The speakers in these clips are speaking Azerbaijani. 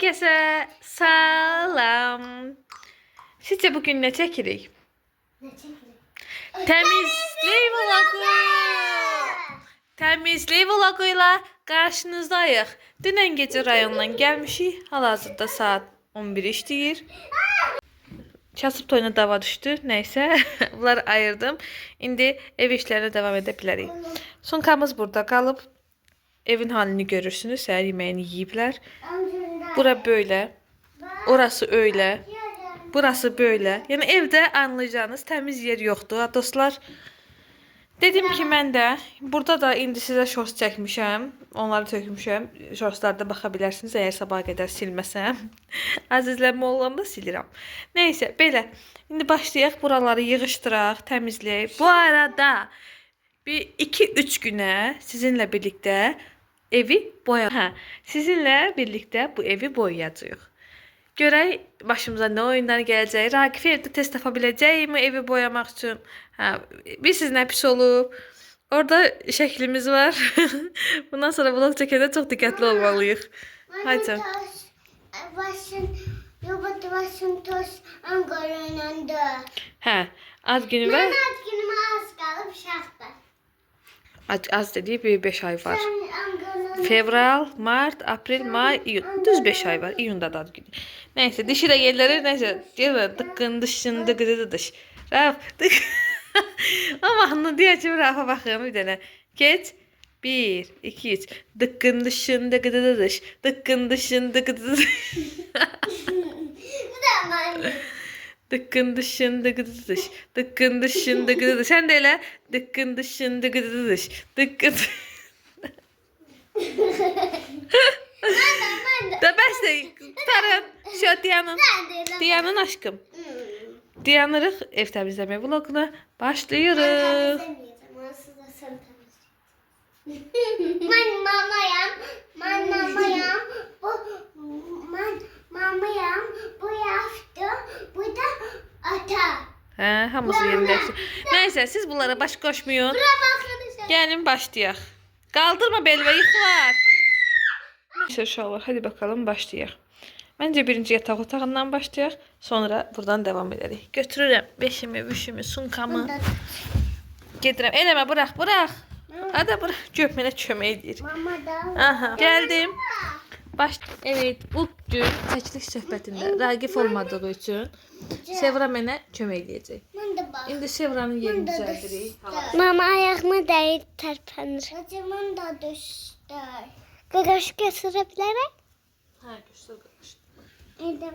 Herkese salam. Sizce bugün ne çekirik? Ne çekilir? Temizlik vlogu. Temizlik vloguyla karşınızdayıq. Dünən gecə rayondan gəlmişik. Hal-hazırda saat 11 işləyir. Kasıb toyuna dava düşdü. Neyse, bunları ayırdım. İndi ev işlerine devam edə bilərik. Sunkamız burada qalıb. Evin halini görürsünüz. Səhər yeməyini yeyiblər. Bura böyle. Orası öyle. Burası böyle. Yani evde anlayacağınız temiz yer yoktu ha dostlar. Dedim ki mən də burada da indi sizə shorts çəkmişəm. Onları tökmüşəm. Shortslarda baxa bilərsiniz əgər sabaha qədər silməsəm. Əzizlənmə olanda silirəm. Neyse belə. İndi başlayaq buraları yığışdıraq, təmizləyək. Bu arada bir 2-3 günə sizinlə birlikdə evi boyayacağıq. Sizinlə birlikdə bu evi boyayacağıq. Görək başımıza ne oyunlar gələcək. Raqif evdə test tapa biləcəkmi evi boyamaq üçün? Bilirsiniz nə pis olub. Orada şəklimiz var. Bundan sonra vlog çəkəndə çox diqqətli olmalıyıq. Haydi. Başın toz Ankara'nda. Ad günü və Ben ad günüme az kalıp şaxta. az dediği bir 5 ay var. Fevral, Mart, April, May, iyun. Düz 5 ay var. İyunda da ad günü. Neyse dişi de yerleri neyse. Diyor dıkkın dışın dıkıdı dış. Raf dık. Ama anlı diyeceğim Raf'a bakıyorum bir tane. Geç. 1, 2, 3. Dıkkın dışın dıkıdı dış. Dıkkın dışın dıkıdı dış. Bu da ben. Dıkkın dışın dıkıdı dış. Dıkkın dışın dıkıdı dış. Sen de öyle. Dıkkın dışın dıkıdı dış. Dıkkın da bəs də tutarım. Şu Diyanın aşkım. Diyanırıq ev təmizləmə vloguna başlayırıq. Ben mamayam. Ben mamayam. Mamayam. Bu yaptı. Bu da ata. Hamısı yerində. Neyse siz bunlara baş koşmayın. Gəlin başlayaq. Kaldırma bel ve yıkılar. Neyse uşaqlar hadi bakalım başlayaq. Bence birinci yatak otağından başlayaq. Sonra buradan devam ederiz. Götürürüm beşimi, büşümü, sunkamı. Gedirəm. Eləmə bırak. Hadi bırak. Göp mənə kömək edir. Aha, geldim. Evet, bu gün çəkiliş söhbətində Raqif olmadığı üçün Sevra mənə kömək edəcək. İndi Sevranın yerini düzəldirik. Mama ayağımı dəyib tərpənir. Acımın da düşdü. Qaqaş götürə bilərək? Göstər qaqaş. Edim.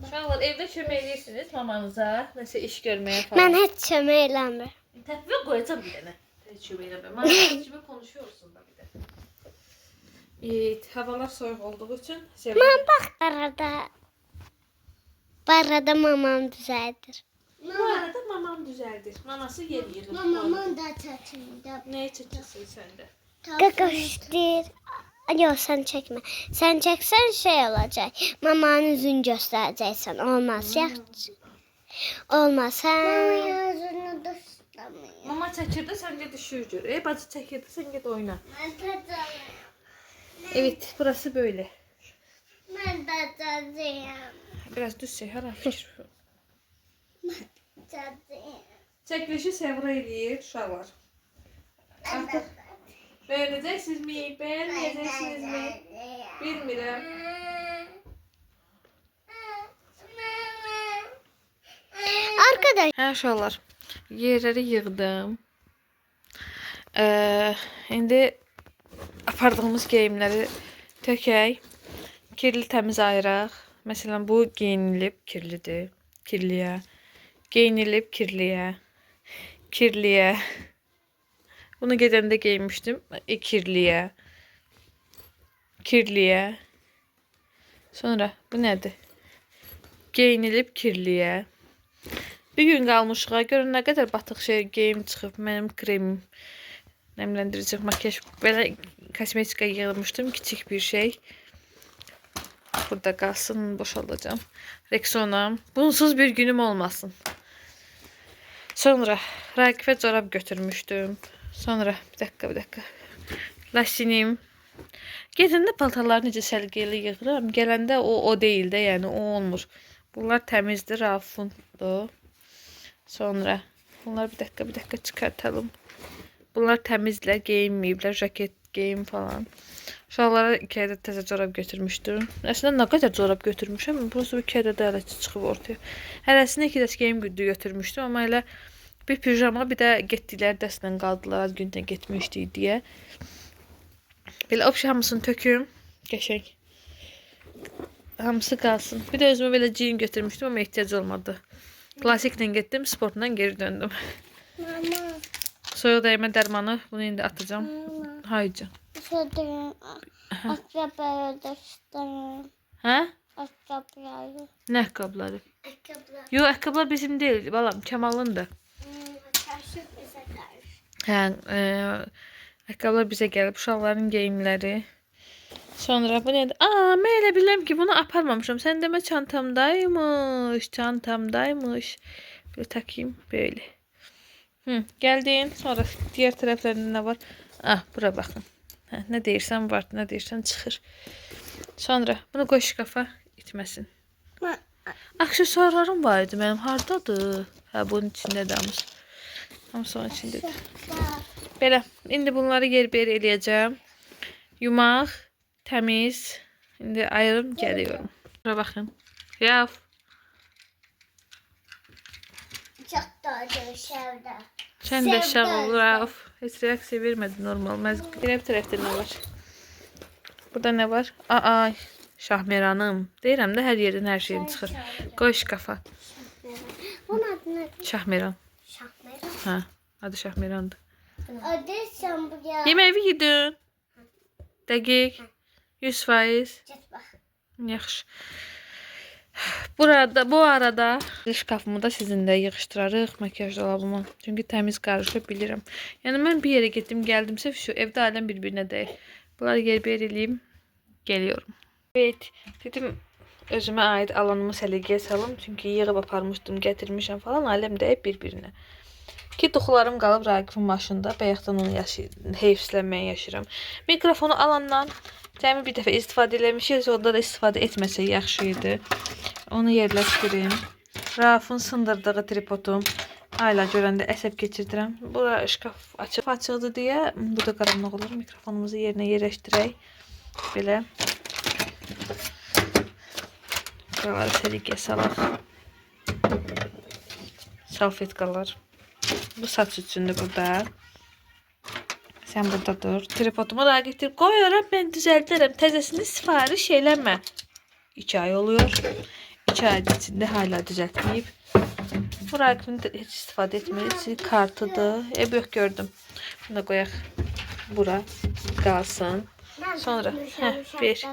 Uşaqlar evdə kömək edirsiniz mamanıza, nəsə iş görməyə falan. Mən heç kömək eləmirəm. Təpvə qoyacağım bir dənə. Heç kömək eləmirəm. Mama kimi konuşuyorsun da bir də. Evet, havalar soyuq olduğu üçün Sevra. Mən bax barada mamam düzəldir. Bu arada mamam düzəldir. Maması yer yığır. Mamamın da çəkimdə. Nəyə çəkirsən sən də? Qaqaş deyir. Yox, sən çəkmə. Sən çəksən şey olacaq. Mamanın üzünü göstərəcəksən. Olmaz, yaxşı. Olmaz, hə? Mamanın üzünü göstərməyir. Mama çəkirdi, sən get düşür gör. Bacı çəkirdi, sən get oyna. Mən təcəyəm. Evet, burası böyle. Mən təcəyəm. Biraz düz çək, hara fikir. Təcəyəm. Çəkilişi Sevra eləyir, uşaqlar. Artıq bəyənəcəksinizmi, bəyənməyəcəksinizmi? Bilmirəm. Arkadaş. Hə, uşaqlar, yerləri yığdım. İndi apardığımız geyimləri tökək. Kirli təmiz ayıraq. Məsələn, bu geyinilib kirlidir. Kirliyə. Geyinilib kirliyə. Kirliyə. Bunu gedəndə geyinmişdim. Kirliyə. Kirliyə. Sonra bu nədir? Geyinilib kirliyə. Bir gün qalmışıq. Görün nə qədər batıq şey geyim çıxıb. Mənim kremim. Nemlendirici makyaj. Belə kosmetika yığılmışdım. Küçük bir şey. Burada kalsın. Boşalacağım. Rexona. Bunsuz bir günüm olmasın. Sonra Raqifə corab götürmüşdüm. Sonra bir dakika. Lasinim. Gecəndə paltarları necə səliqəli yığıram. Gələndə o deyil də, yəni o olmur. Bunlar təmizdir, Rafundur. Sonra bunlar bir dəqiqə çıxartalım. Bunlar təmizlər, geyinməyiblər, jaket geyim falan. Uşaqlara 2 ədəd təzə corab götürmüşdüm. Əslində nə qədər corab götürmüşəm, burası 2 ədəd hələ çıxıb ortaya. Hərəsində 2 dəst geyim güdü götürmüşdüm, amma elə bir pijama, bir də getdikləri dəstlə qaldılar, az gündən getmişdik deyə. Belə opşi hamısını töküm, qəşəng. Hamısı qalsın. Bir də özümə belə jean götürmüşdüm, amma ehtiyac olmadı. Klasiklə getdim, sportla geri döndüm. Mama. Soyuq dəymə dərmanı, bunu indi atacağım. Haycan. Şöyle ayakkabıları da isterim. Hə? Ayakkabıları. Nə ayaqqabıları? Ayakkabılar. Yox, ayaqqabılar bizim deyil, balam, Kəmalındır. Karşı bize karşı. Hə, ayaqqabılar bizə gəlib, uşaqların geyimləri. Sonra bu nədir? Mən elə bilirəm ki, bunu aparmamışam. Sən demə çantamdaymış, çantamdaymış. Böyle takayım, böyle. Gəldin, sonra diğer tərəflərində nə var? Bura baxın. Nə deyirsən var, nə deyirsən çıxır. Sonra bunu qoy şkafa itməsin. Aksesuarlarım var idi mənim, hardadır? Bunun içindədir hamısı. Hamısı onun içindədir. Belə, indi bunları yer-bir eləyəcəm. Yumaq, təmiz. İndi ayırım, gəliyorum. Bura baxın. Yav. Çok doğru şevde. Sən də şaq olur, Rauf. Heç reaksiya vermədi normal. Dirək tərəfdə nə var? Burada nə var? Ay, Şahmeranım. Deyirəm də hər yerdən hər şeyin çıxır. Qoy şkafa. Bunun adı ne? Şahmeran. Şahmeran. Hə, adı Şahmerandır. Adı sen buraya. Yeməyi yedin. Dəqiq. 100%. Get bak. Yaxşı. Bu arada şkafımı da sizinlə yığışdırarıq makyaj dolabıma. Çünki təmiz qarışıb bilirəm. Yəni mən bir yerə getdim, gəldimsə şu evdə aləm bir-birinə deyil. Bunları yer-bir eləyim, geliyorum. Evet, dedim özümə aid alanımı səliqəyə salım. Çünki yığıb aparmışdım, gətirmişəm falan, aləm deyib bir-birinə. Ki duxularım qalıb Raqifin maşında. Bayaqdan onu heyfslənməyə yaşayıram. Mikrofonu alandan cəmi bir dəfə istifadə eləmişik. Onda da istifadə etməsək yaxşı idi. Onu yerləşdirim. Raufun sındırdığı tripodum. Ayla görəndə əsəb keçirdirəm. Bura şkaf açıqdır deyə. Bu da qaranlıq olur. Mikrofonumuzu yerinə yerləşdirək. Belə. Buraları səliqəyə salaq. Salfetkalar. Bu saç üçündür burada. Sən burada dur. Tripodumu da getir. Qoyuram, mən düzəldirəm. Təzəsini sifariş eləmə. 2 ay oluyor. 2 ay içində hala düzəltməyib. Bu Raqifini heç istifadə etmirik. Kartıdır. Yox gördüm. Bunu da qoyaq. Bura qalsın. Sonra bir.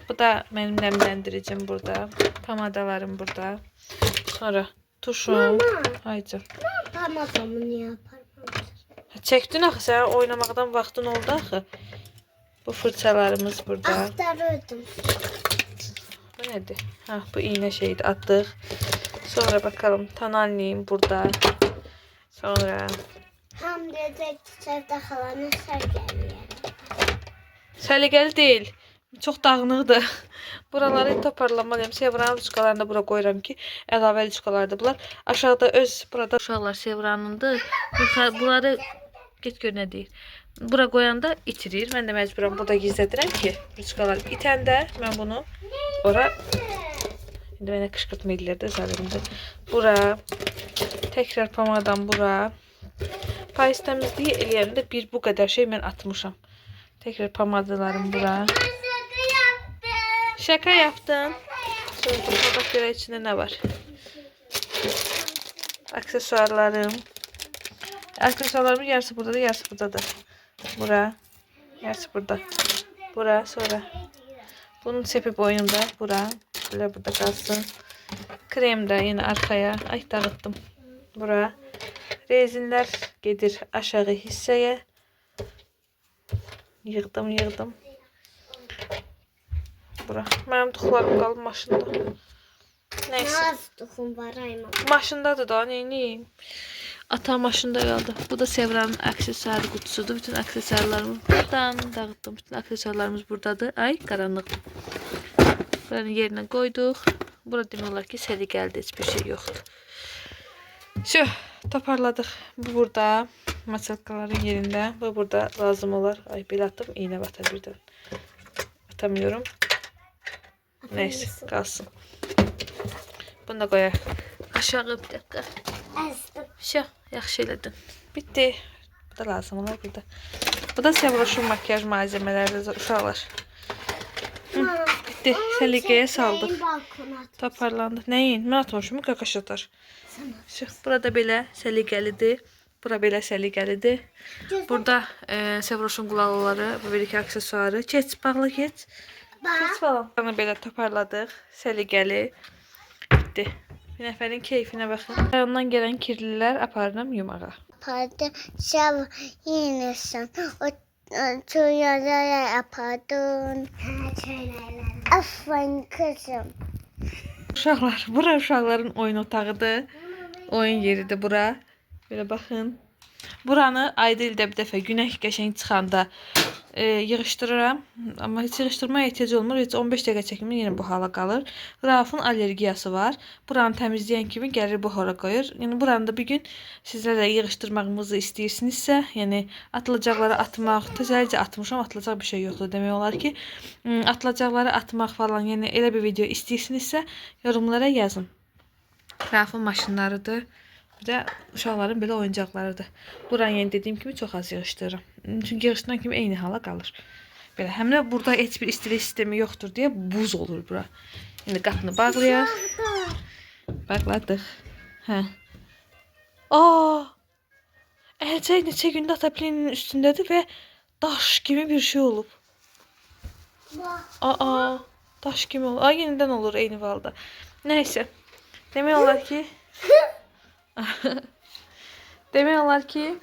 Bu da mənim nəmləndiricim burada. Pomadalarım burada. Sonra tuşum. Hayca. Parmağımı niye yaparım? Çəkdin axı, sən oynamaqdan vaxtın oldu axı. Bu fırçalarımız burada. Aktarırdım. Bu nədir? Bu iğne şeydi, atdıq. Sonra bakalım tonalniyim burada. Sonra Tam dedi Sevda xalanın sərgəliyə. səliqəli deyil. Çox dağınıqdır. Buraları toparlamalıyım. Sevranın lüçkalarını bura qoyuram ki, əlavə lüçkalardır bunlar. Aşağıda burada uşaqlar Sevranındır. Bunları get gör nə deyir. Bura qoyanda itirir. Mən də məcburam burada gizlədirəm ki, lüçkalar itəndə mən bunu ora indi mənə qışqırtma edirlər də zalimdir. Bura təkrar pomadam bura. Payız təmizliyi eləyəndə bir bu qədər şey mən atmışam. Təkrar pomadalarım bura. Şaka yaptın. Sonra bak görə içində nə var. Aksesuarlarım. Aksesuarlarımın yarısı buradadır, yarısı buradadır. Bura. Yarısı burada. Bura sonra. Bunun sepi boyunda. Bura. Böyle burada kalsın. Krem de yine arkaya. Ay dağıttım. Bura. Rezinler gelir aşağı hisseye. Yığdım. Bura. Mənim tuxlarım qalıb maşında. Neyse. Az toxum var ayma. Maşındadır da, neyini? Ata maşında qaldı. Bu da Sevranın aksesuar qutusudur. Bütün aksesuarlarımız buradan dağıtdım. Bütün aksesuarlarımız buradadır. Ay qaranlıqdır. Buranın yerine koyduk. Burada demək olar ki, səliqəlidir. Heç bir şey yoxdur. Şu, toparladık. Bu burada. Masalkaların yerində. Bu burada lazım olar. Ay belə attım. İğne batar birdən. Atamıyorum. Neyse kalsın. Bunu da koyaq. Aşağı bir dakika. Şu, yaxşı elədin. Bitti. Bu da lazım olar burada. Bu da Sevroşun makyaj malzemeleri uşaqlar. Bitti. Səliqəyə saldıq. Toparlandı. Nəyin? Mən atmışım, qaqaş atar. Burada belə səliqəlidir. Bura belə səliqəlidir. Burada Sevroşun qulaqları, bu bir iki aksesuarı. Keç, bağlı keç. Keç falan. Bunu belə toparladıq. Səliqəli. Bitti. Bir nəfərin keyfinə baxın. Ondan gələn kirlilər aparıram yumağa. Apardı. Şav yenesin. O çöylere yapardın. Aferin kızım. Uşaqlar, bura uşaqların oyun otağıdır. Oyun yeridir bura. Belə baxın. Buranı ayda ildə bir dəfə günəş qəşəng çıxanda yığışdırıram. Amma heç yığışdırmaya ehtiyac olmur. Heç 15 dəqiqə çəkimdə yenə bu hala qalır. Raufun allergiyası var. Buranı təmizləyən kimi gəlir bu hala qoyur. Yəni buranı da bir gün sizlərlə yığışdırmağımızı istəyirsinizsə, yəni atılacaqları atmaq, təzəlicə atmışam, atılacaq bir şey yoxdur. Demək olar ki, atılacaqları atmaq falan, yəni elə bir video istəyirsinizsə, yorumlara yazın. Raufun maşınlarıdır. Bir də uşaqların belə oyuncaqlarıdır. Buranı yəni dediyim kimi çox az yığışdırıram. Çünki yığışdıran kimi eyni hala qalır. Belə, həm də burada heç bir istilik sistemi yoxdur deyə buz olur bura. İndi qapını bağlayaq. Bağladıq. Hə. Əlcək neçə gündə tablenin üstündədir və daş kimi bir şey olub. Daş kimi olur. Yenidən olur eyni valda. Nəysə. Demək olar ki... Demək olar ki,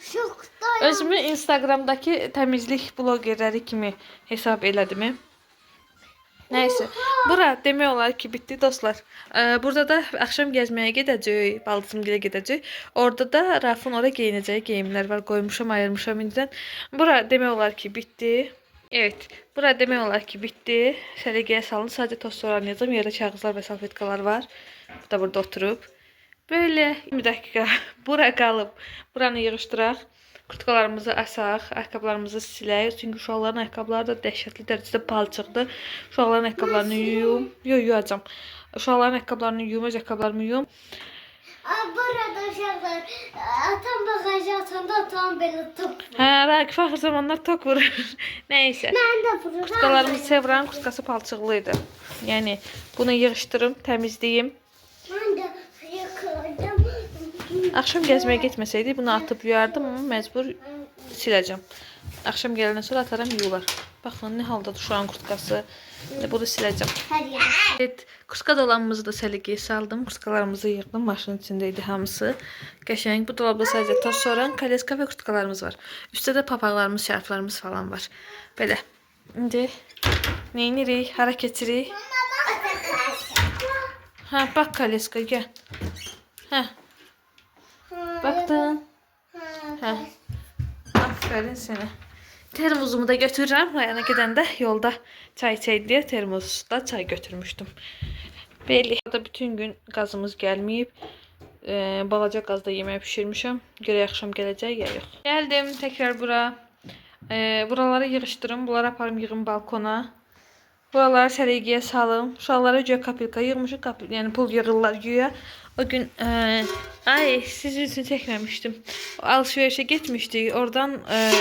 özümü Instagramdakı təmizlik blogerləri kimi hesab elədim. Nəysə, bura demək olar ki, bitdi dostlar. Burada da axşam gəzməyə gedəcək, baldızımgilə gedəcək. Orada da Raufun ora geyinəcəyi geyimlər var, qoymuşam, ayırmışam indidən. Bura demək olar ki, bitdi. Evet, bura demək olar ki, bitdi. Səliqəyə salın, sadəcə toz soranlayacağım. Yerdə kağızlar və salfetkalar var. Bu da burada oturub. Böyle 20 dakika bura qalıb. Buranı yığışdıraq. Kurtkalarımızı asaq, ayaqqabılarımızı silək. Çünki uşaqların ayaqqabıları da dəhşətli dərəcədə palçıqdır. Uşaqların ayaqqabılarını yuyum. Yuyacam. Uşaqların ayaqqabılarını yuyum, öz ayaqqabılarımı yuyum. Burada uşaqlar atam bagajı atanda atam belə tok. Hə, Raqif axır zamanlar tok vurur. Nəysə. Mən də vururam. Kurtkalarımızı Sevranın kurtkası palçıqlıydı. Yəni bunu yığışdırım, təmizləyim. Mən də yıkıldım. Axşam gəzməyə getməsəydi bunu atıb yuyardım, amma məcbur siləcəm. Axşam gələndən sonra ataram yuyular. Baxın, nə haldadır uşağın kurtkası. Bunu siləcəm. Evet, kurtka dolanımızı da səliqəyə saldım. Kurtkalarımızı yığdım, maşının içində idi hamısı. Qəşəng, bu dolabda sadəcə toz soran, kaleska və kurtkalarımız var. Üstdə də papaqlarımız, şərflarımız falan var. Belə. İndi neyinirik, hara keçirik? Hə, bax kaleska, gəl. Hə. Baxdın? Hə. Aferin sənə. Termozumu da götürürəm. Rayana gedəndə yolda çay içək deyə termosda çay götürmüşdüm. Belli. Burada bütün gün qazımız gəlməyib. Balaca qazda yemək pişirmişəm. Görək axşam gələcək ya yox. Gəldim təkrar bura. Buraları yığışdırım. Bunları aparım yığım balkona. Buraları səliqəyə salım. Uşaqlara göyə kapilka yığmışıq. Yəni pul yığırlar güya. O gün sizin üçün çəkməmişdim. Alışverişə getmişdik. Oradan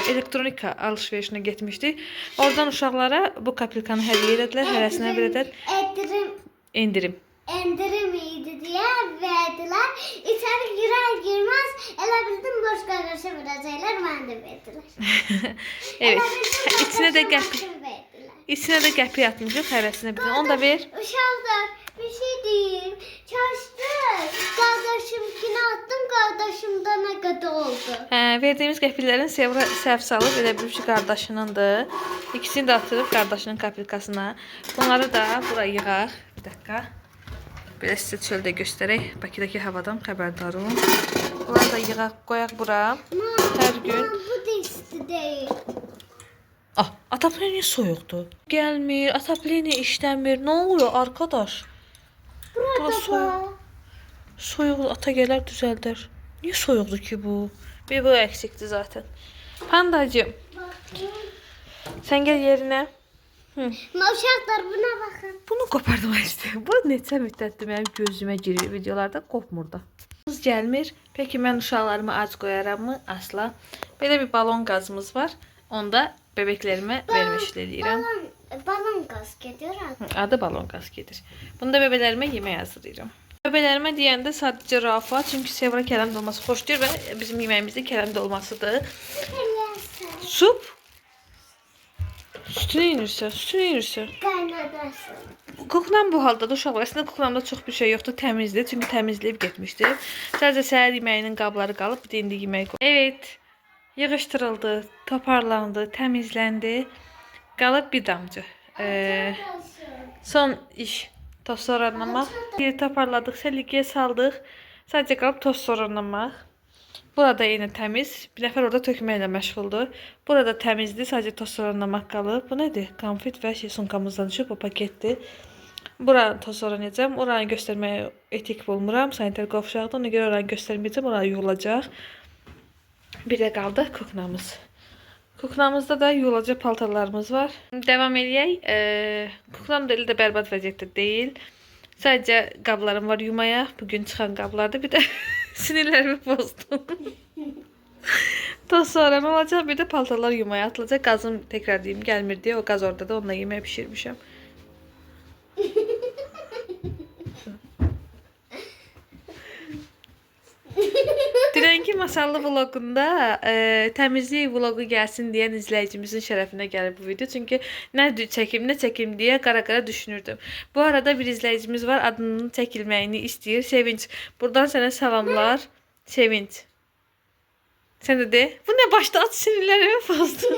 elektronika alışverişinə getmişdik. Oradan uşaqlara bu kapilkanı hədiyyə elədilər. Hərəsinə verədilər. Endirim idi deyə verdilər. İçəri girer girmez elə bildim boş qardaşa verəcəklər. Mən də verdilər. Evet. İçinə də qəpik atmışıq. Hərəsinə bir. Onu da ver. Uşaqlar bir şey deyim. Çaşdım. Qardaşımkini attım. Qardaşımda nə qədər oldu? Verdiyimiz qəpiklərin səhv salıb elə bir şey qardaşınındır. İkisini də atırıq qardaşının kapilkasına. Bunları da bura yığaq. Bir dakika. Belə sizə çöldə göstərək. Bakıdakı havadan xəbərdar olun. Bunları da yığaq, qoyaq bura. Hər gün. Bu da isti değil. Ah, atapleniya soyuqdur. Gəlmir, atapleniya işləmir. Nə oluyor arkadaş? Burada soyuq. Soyuq ata gələr düzəldər. Niyə soyuqdur ki bu? Bir bu əksikdir zaten. Pandacığım, sən gəl yerinə. Uşaqlar buna baxın. Bunu qopardım istəyirəm. Bu neçə müddətdir mənim gözümə girir videolarda, qopmur da. Qaz gəlmir. Peki mən uşaqlarımı ac qoyaramı? Asla. Belə bir balon qazımız var. Onda bebeklərimə vermişləyirəm. Balon qaz gedir. Adı balon qaz gedir. Bunu da bebələrimə yemək hazırlayıram. Bebələrimə deyəndə sadəcə Rafa, çünki Sevra kələm dolması xoşlayır və bizim yeməyimizdə kələm dolmasıdır. Sup. Sütünü inirsən. Qaynadarsın. Kuklam bu halda da uşaqlar. Əslində kuklamda çox bir şey yoxdur, təmizdir. Çünki təmizləyib getmişdi. Sadəcə səhər yeməyinin qabları qalıb, bir də indi yemək qoyuldu. Evet, yığışdırıldı, toparlandı, təmizləndi. Qalıb bir damcı. Son iş toz soranlamaq. Bir toparladıq, səliqəyə saldıq. Sadəcə qalıb toz soranlamaq. Burada yine təmiz. Bir nəfər orada tökməklə məşğuldur. Burada təmizdir. Sadəcə toz soranlamaq qalıb. Bu nədir? Konfet və sumkamızdan düşüb. Bu paketdir. Buranı toz soranacağım. Oranı göstərməyə etik bulmuram. Sanitar qovşaqda. Ona görə oranı göstərməyəcəm. Oranı yuyulacaq. Bir də qaldı kuknamız. Kuknamızda da yuyulacaq paltarlarımız var. Devam eləyək. Kuknam da elə də bərbad vəziyyətdə deyil. Sadəcə qablarım var yumaya. Bugün çıxan qablardır. Bir də sinirlərimi bozdum. Toz sonra olacaq. Bir də paltarlar yumaya atılacaq. Qazım tekrar deyim gəlmir deyə. O qaz orada da onunla yemək pişirmişəm. Dünənki masallı vlogunda təmizlik vlogu gəlsin deyən izləyicimizin şərəfinə gəlir bu video. Çünki nə çəkim deyə qara-qara düşünürdüm. Bu arada bir izləyicimiz var, adının çəkilməyini istəyir. Sevinç. Buradan sənə salamlar. Sevinç. Sən də de. Bu nə başda at sinirlərimi bozdun.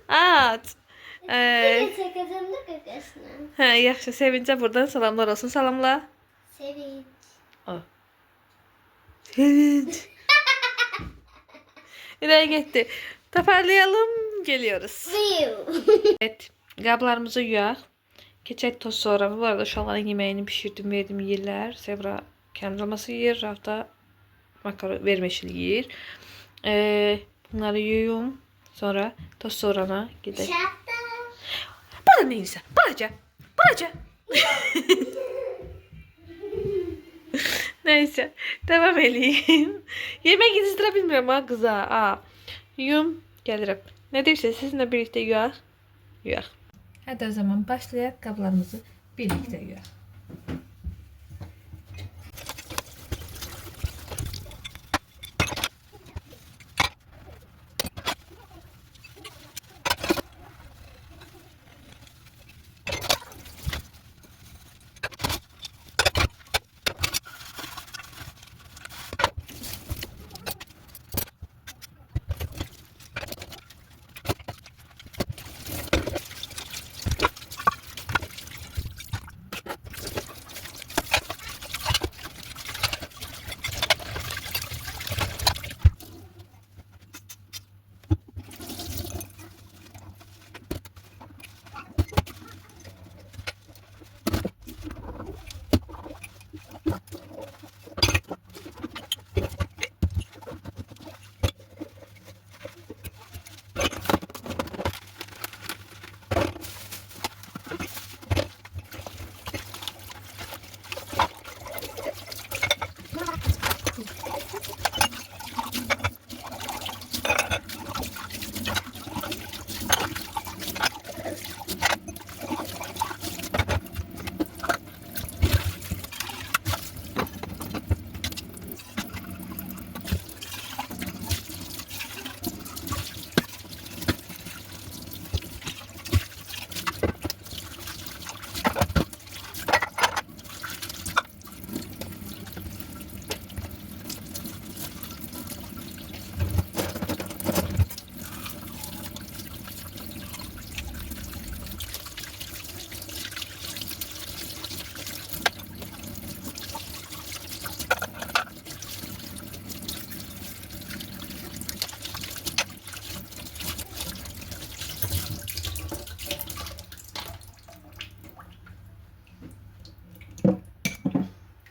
At. Çəkəcəm də qaqasına. Hə, yaxşı. Sevincə buradan salamlar olsun. Salamla. Sevinç. Sevinç. Nereye gitti? Toparlayalım. Geliyoruz. Evet. Qablarımızı yuyaq. Keçək toz sonra. Bu arada uşaqların yeməyini pişirdim, verdim yeyirlər. Sevra kələm yeyir. Rafta makaron vermişil yeyir. Bunları yuyum. Sonra toz sorana gedək. Bana neyse. Balaca. Neyse. Devam edeyim. Yemek yetiştire bilmiyorum ha kıza. Yum. Gelirim. Ne derse sizinle birlikte yuyaq. Hadi o zaman başlayaq. Qablarımızı birlikte yuyaq.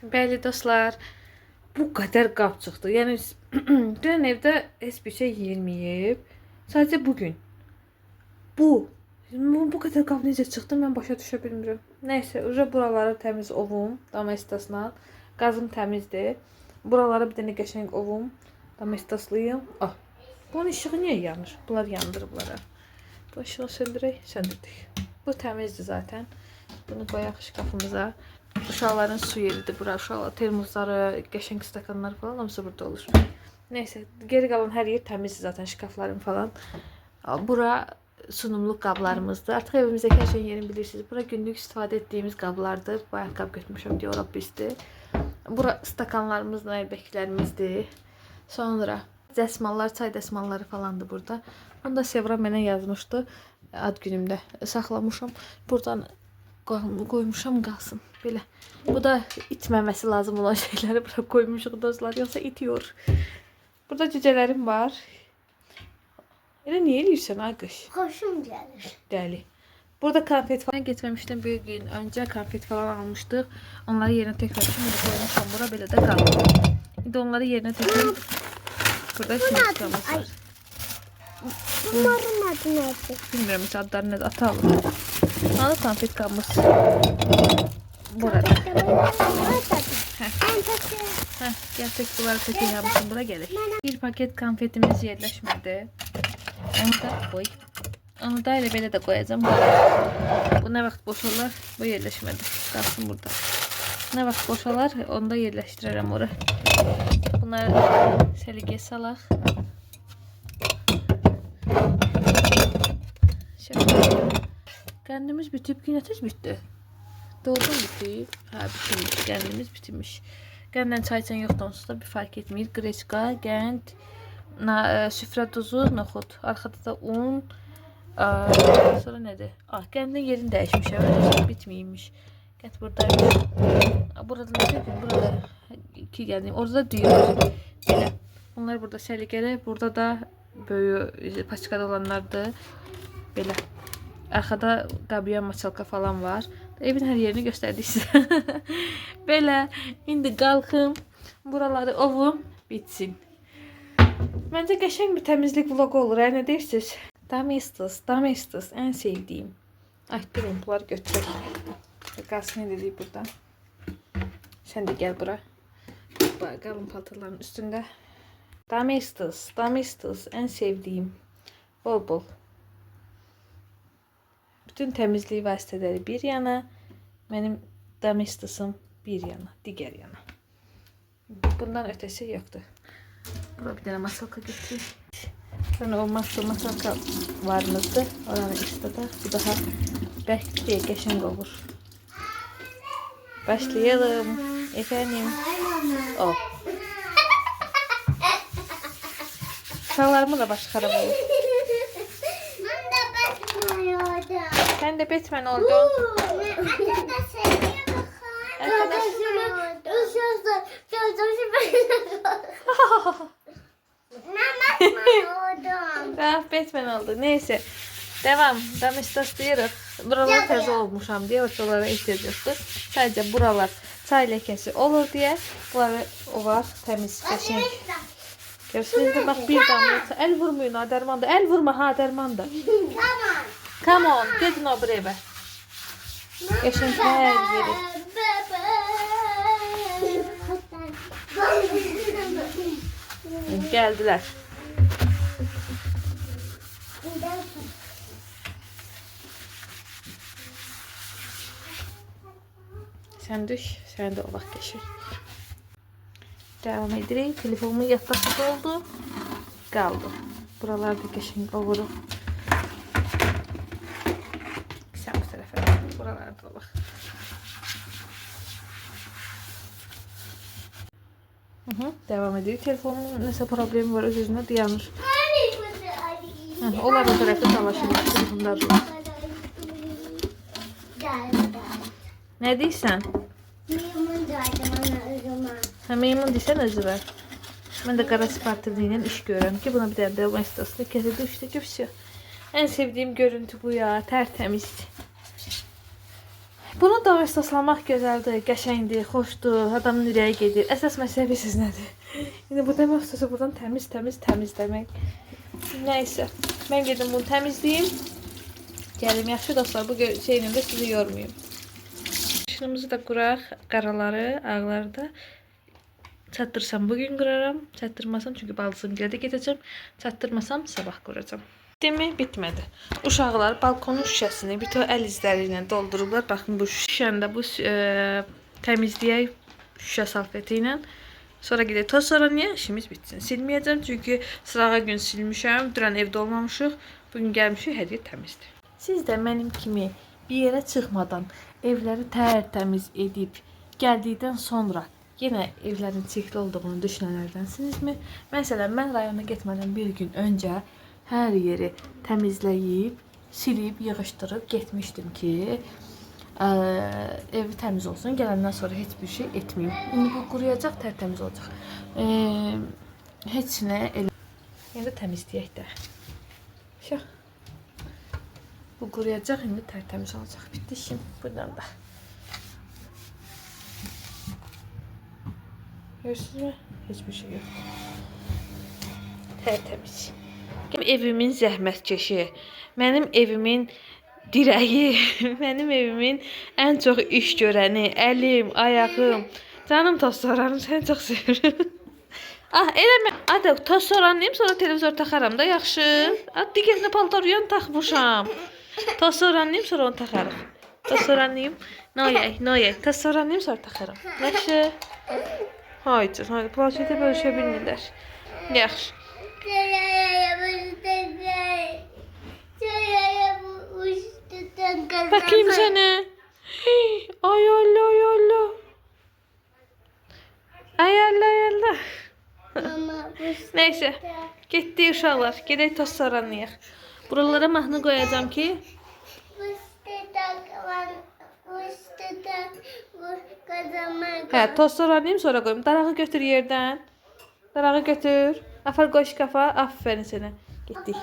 Bəli dostlar, bu qədər qab çıxdı. Yəni dünən evdə heç bir şey yeyilməyib. Sadəcə bugün. Bu qədər qab necə çıxdı, mən başa düşə bilmirəm. Nəysə, buraları təmiz ovum domestosla. Qazım təmizdir. Buraları bir dənə qəşəng ovum domestoslayım. Ah, bunun işığı niyə yanır? Bunlar yandırıblar. Bu işığı söndürək, söndürdük. Bu təmizdir zaten. Bunu qoyaq şkafımıza. Uşaqların su yeridir bura. Uşaqlar termosları, qəşəng stakanlar falan hamısı burada olur. Neyse, geri qalan hər yer təmizdir zaten, şkaflarım falan. Bura sunumluq qablarımızdır. Artıq evimizdəki hər şeyin yerini bilirsiniz. Bura günlük istifadə etdiyimiz qablardır. Bayaq qab götürmüşəm deyə ora pisdir. Bura stakanlarımızla əlbəklərimizdir. Sonra dəsmallar, çay dəsmalları falandır burada. Bunu da Sevra mənə yazmışdı. Ad günümdə saxlamışam. Buradan qoymuşam qalsın. Belə. Bu da itməməsi lazım olan şeyləri bura qoymuşuq dostlar. Yoxsa itiyor. Burada cücələrim var. Elə niyə eləyirsən ay qış? Xoşum gəlir. Dəli. Burada konfet falan getməmişdən bir gün öncə konfet falan almışdıq. Onları yerinə tökməmişəm. Burada koymuşam bura belə də qaldı. İndi onları yerinə töküm. Burada çimdikamız var. Bunların adı nədir? Bilmirəm heç adları nədir. Ata alır. Anı konfet qabımız. Burada. Gəl tək bunları tökün yapmışım. Bura gəlir. Bir paket konfetimiz yerləşmədi. Onu da elə belə də qoyacağım. Bu nə vaxt boşalar? Bu yerləşmədi. Qalsın burada. Nə vaxt boşalar? Onu da yerləşdirərəm ora. Bunları səliqəyə salaq. Qəndimiz bitib. Yine tez bitdi. Doğru mu bitib? Hə, bitirmiş. Qəndimiz bitirmiş. Qəndən çay içən yoxdur. Onsuz da bir fark etmir. Qreçka, qənd, süfrə duzu, noxud. Arxada da un. Sonra nədir? Qəndin yerini dəyişmişəm. Bitmiymiş. Qənd buradaymış. Burada nə gün? Burada iki gəldim. Orada da düyü var. Belə. Bunlar burada səliqəli. Burada da böyük paçkada olanlardır. Belə. Arxada qabiyan maçalka falan var. Evin hər yerini göstərdik sizə. Belə. İndi qalxım. Buraları ovum. Bitsin. Məncə qəşəng bir təmizlik vlogu olur. Nə deyirsiniz? Domestos. En sevdiğim. Ay durun bunları götürək. Qalsın ne dedik burada. Sen de gel bura. Qalın paltarların üstünde. Domestos. En sevdiğim. Bol bol. Bütün temizliği vasitələri bir yana. Benim domestosum bir yana. Diğer yana. Bundan ötesi yoktu. Buraya bir tane masalka götüreyim. Sonra o masalka varımızdı. Oranı istedik. Bu daha belki qəşəng olur. Başlayalım. Efendim. Oh. Uşaqlarımın da başı xarab olur. Sen de Batman oldun. Batman oldu. Neyse. Devam. Domestos diyoruz. Buralar təzə olmuşam diye oralara ehtiyac yoktur. Sadece buralar çay lekesi olur diye bunları ovaq təmiz qəşəng. Görürsünüz de bak bir damla. El vurmayın ha Dermanda. El vurma ha Dermanda. Come on. Gedin o bir eve. Qəşəng hər yeri. Geldiler. Sen düş, sen de ovaq geçir. Devam edirək. Telefonumun yataqda doldu. Qaldı. Buralarda qəşəng ovuruq. Sen bu tərəfə. Buralarda ovaq. Devam edirik. Telefonumun nəsə problemi var. Öz-özünə dayanır. Onlar o tərəfdə dalaşırlar. Telefonlar var. Ne deyirsən? Meymun deyirəm ana özümə. Hə, meymun deyirsən özünə. Mən də qara spartırlı ilə iş görürəm ki, buna bir dənə də domestosla kəsə düşdü ki, все. En sevdiğim görüntü bu ya, tertemiz. Bunu domestoslanmaq gözəldir, qəşəngdir, xoşdur, adamın ürəyi gedir. Əsas məsələ bilirsiniz nədir? İndi bu demək istəsə buradan təmiz demək. Nəysə, mən gedim bunu təmizləyim. Gəlim, yaxşı dostlar, bu şeyimdə sizi yormayayım. Şunumuzu da quraq, qaraları, ağları da. Çatdırsam bugün quraram, çatdırmasam çünki baldızın gilə gedəcəm. Çatdırmasam sabah quracam. Demi bitmədi. Uşaqlar balkonun şüşəsini bütün əl izləri ilə doldurublar. Baxın bu şüşəni də bu təmizləyək şüşə salfeti ilə. Sonra gedək toz soranıya, işimiz bitsin. Silməyəcəm çünki sırağa gün silmişəm. Dünən evdə olmamışıq. Bugün gəlmişik, hər yer təmizdir. Siz də mənim kimi bir yerə çıxmadan evləri tərtəmiz edib gəldikdən sonra yenə evlərin çirkli olduğunu düşünənlərdənsinizmi? Məsələn, mən rayona getmədən bir gün öncə hər yeri təmizləyib, silib, yığışdırıb getmişdim ki, evi təmiz olsun. Gələndən sonra heç bir şey etməyim. İndi bu quruyacaq, tərtəmiz olacaq. Heç nə elə. İndi təmizləyək də. Şah. Bu quruyacaq, indi tərtəmiz olacaq. Bitdi işim buradan da. Görürsünüzmü? Heç bir şey yox. Tərtəmiz. Evimin zəhmətkeşi, mənim evimin dirəyi, mənim evimin ən çox iş görəni, əlim, ayağım, canım toz soranım, səni çox sevirəm. Eləmə, adı toz soranıyım, sonra televizor taxaram da, yaxşı. Digərinə paltarıyan taxmışam. Toz soranıyım, sonra onu taxarıq. Toz soranıyım, noyək, toz soranıyım, sonra taxaram. Yaxşı. Haydi, planşetə bölüşə bilmirlər. Yaxşı. Bakayım sənə. Ay Allah. Ay Allah. Neyse, getdik uşaqlar. Gedək toz soranıyıq. Buralara mahnı qoyacağım ki. Hə, toz soranıyım, sonra qoyum. Darağı götür yerdən. Darağı götür. Afar qoy şkafa. Aferin sənə. Getdik.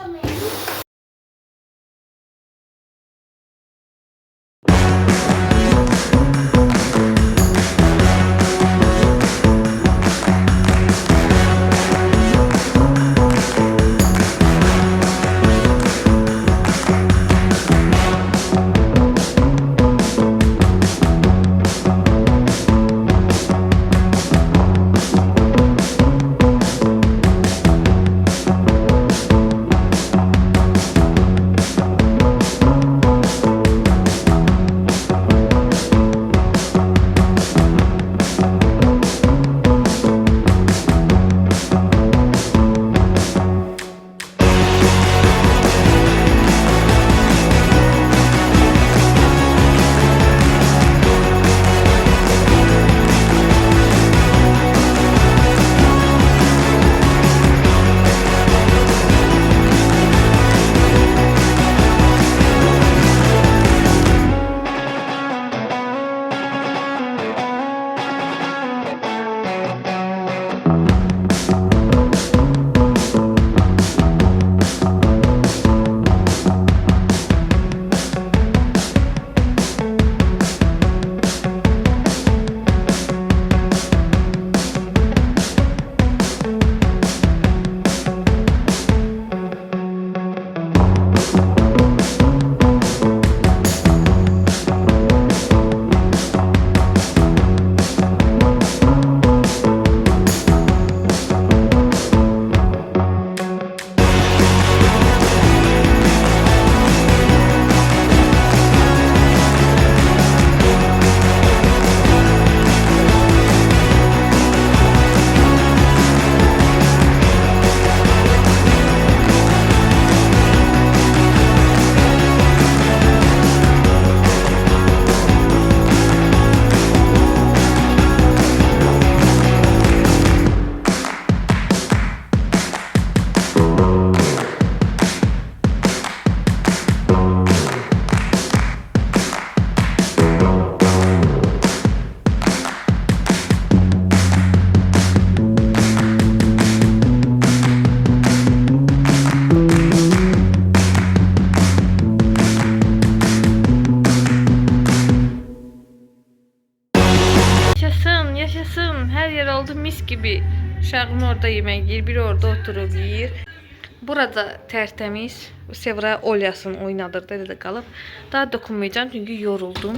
Yaşasın, yaşasın. Her yer oldu mis gibi. Uşağım orada yemek yer, biri orada oturup yer. Burada tertemiz. Sevra olyasını oynadır da elə qalıb. Daha dokunmayacağım çünkü yoruldum.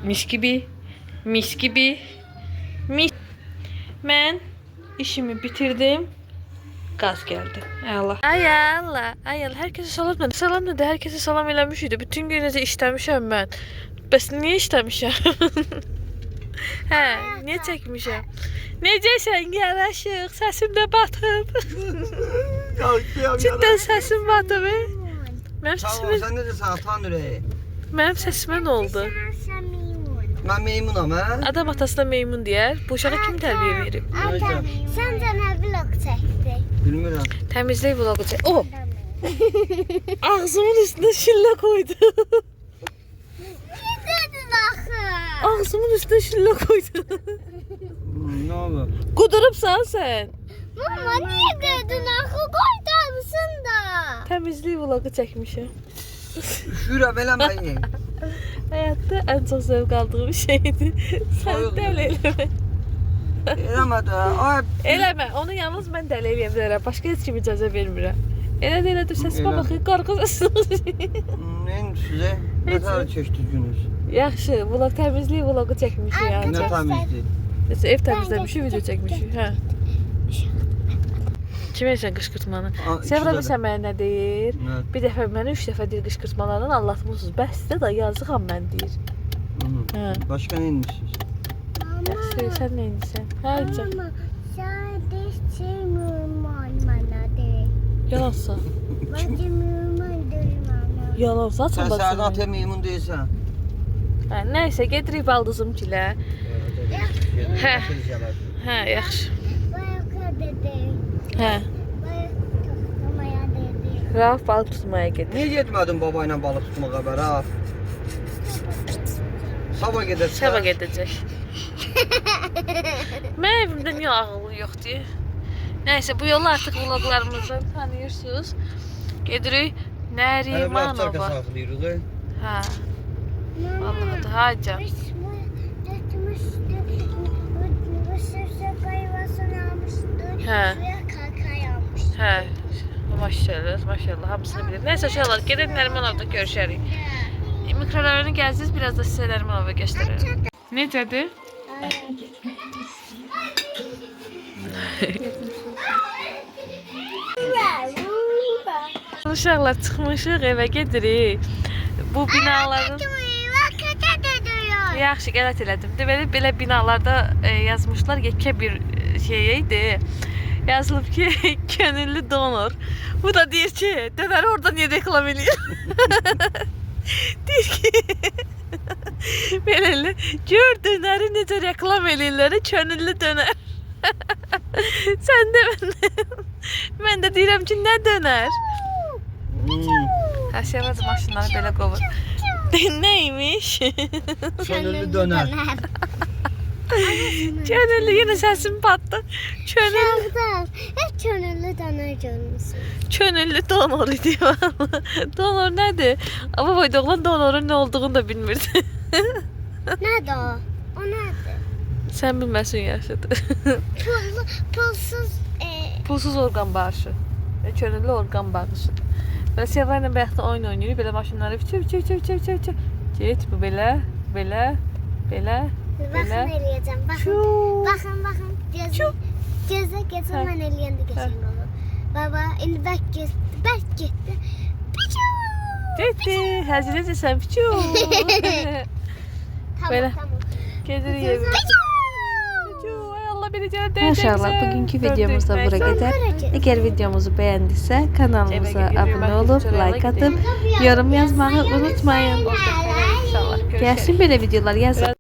Mis gibi, mis gibi, mis. Mən işimi bitirdim. Gaz geldi. Allah. Ay Allah. Ay Allah. Herkese salam dedi. Salam dedi. Herkese salam eləmiş idi. Bütün gün necə işləmişəm mən. Bəs niyə işləmişəm? Hə, niyə çəkmişəm? Necəsən yaraşıq? Səsim də batıb. Cidden səsim batıb. Mənim Sağ ol, səsimə, sen necəsən atan ürəyi? mənim səsimə nə oldu? Mən meymunam, hə? Adam atasına meymun deyər. Bu uşağa kim tərbiyə verib? Ata, sen sana vlog çektin. Bilmirəm. Təmizlik vlogu çək. Oh! Ağzımın üstünə şillə koydu. Ne dedin axı? Ağzımın üstünə şillə koydu. Nə olur? Qudurubsan sən. Mama niye dedin axı? Koydansın da. Təmizlik vlogu çəkmişəm. Üşürəm, eləməyin. Həyatda ən çox zövq aldığım şeydir. Sən Soyuq dəli eləmə. Eləmədi. Ay, Eləmə, onu yalnız mən dəli eləyə bilərəm. Başqa heç kim icazə vermirəm. Elədir, elədir. Səsimə Elə. baxın, qarqızasınız. neyin sizə? Nə tər keçdiniz? Yaxşı, vlog təmizlik vlogu çəkmişik Nə yəni. təmizdir? Nəsə ev təmizləmişik, video çəkmişik. Hə. Kimə sən qışqırtmanı? Sevra bilsən mənə nə deyir? Nə? Bir dəfə mənə 3 dəfə deyir qışqırtmalardan anlatmısınız. Bəsdə də yazıqam mən deyir. Hə. Başqa nə edirsiniz? Yaxşı, sən nə edirsən? Hə, can. Mama, sadece mürman bana de. Yalansa. Bence mürman değil bana. Yalansa Sən açın səhərdə baksana. ata meymun deyilsən. Hə, nəysə gedirik baldızım gilə. Hə. Hə, yaxşı. Baya dedi. Hə. Baya toplamaya dedi. Rauf balıq tutmaya gedir. Niyə getmədin baba ilə balıq tutmağa bərə? Sabah gedəcək. Sabah gedəcək. Mənim evimdə niyə ağıllı yoxdur? Nəysə, bu yolu artıq vloglarımızdan tanıyırsınız. Gedirik Nərimanova. saxlayırıq. Hə. Vallahi da hacan. Hə. Hə. Maşallah, maşallah hamısını bilir. Nəysə uşaqlar, gedək Nərimanovda görüşərik. Mikrorayonu gəziriz, biraz da sizə Nərimanova göstərərəm. Necədir? Uşaqlar çıxmışıq, evə gedirik. Bu binaların yaxşı qələt elədim. Deməli belə binalarda yazmışlar yekə bir şey idi. Yazılıb ki, könüllü donor. Bu da deyir ki, dönər orada niyə reklam eləyir? Deyir ki, belə gör dönəri necə reklam eləyirlər, könüllü dönər. Sən də mən də deyirəm ki, nə dönər? Hər şey var maşınları belə qovur. Neymiş? Könüllü dönər. Könüllü yine səsim patdı. Könüllü, Şahdan, hep könüllü döner görmüşsün. könüllü donor idi. Donor nədir? Ama boyda oğlan donorun ne olduğunu da bilmirdi. Nerede o? O nerede? Sen bilməsin yaşadı. Pulsuz Pulsuz orqan bağışı. Könüllü orqan bağışı. Belə Sevra ilə bayaqda oyun oynayırıq. Belə maşınları biçir. Get bu belə, belə, belə. bakın eləyəcəm. Çuu. Bakın. Gözə mən eləyəndə geçən olur. Baba, indi bək getdi. Getdi. Həzirəcə sən piçu. Belə. Gedirik evə. Ay Allah beni canım Maşallah bugünkü videomuz da buraya kadar. Eğer videomuzu beğendiyse kanalımıza abone olup like atıp yorum yazmayı unutmayın. İnşallah görüşürüz. Gelsin böyle videolar yazın.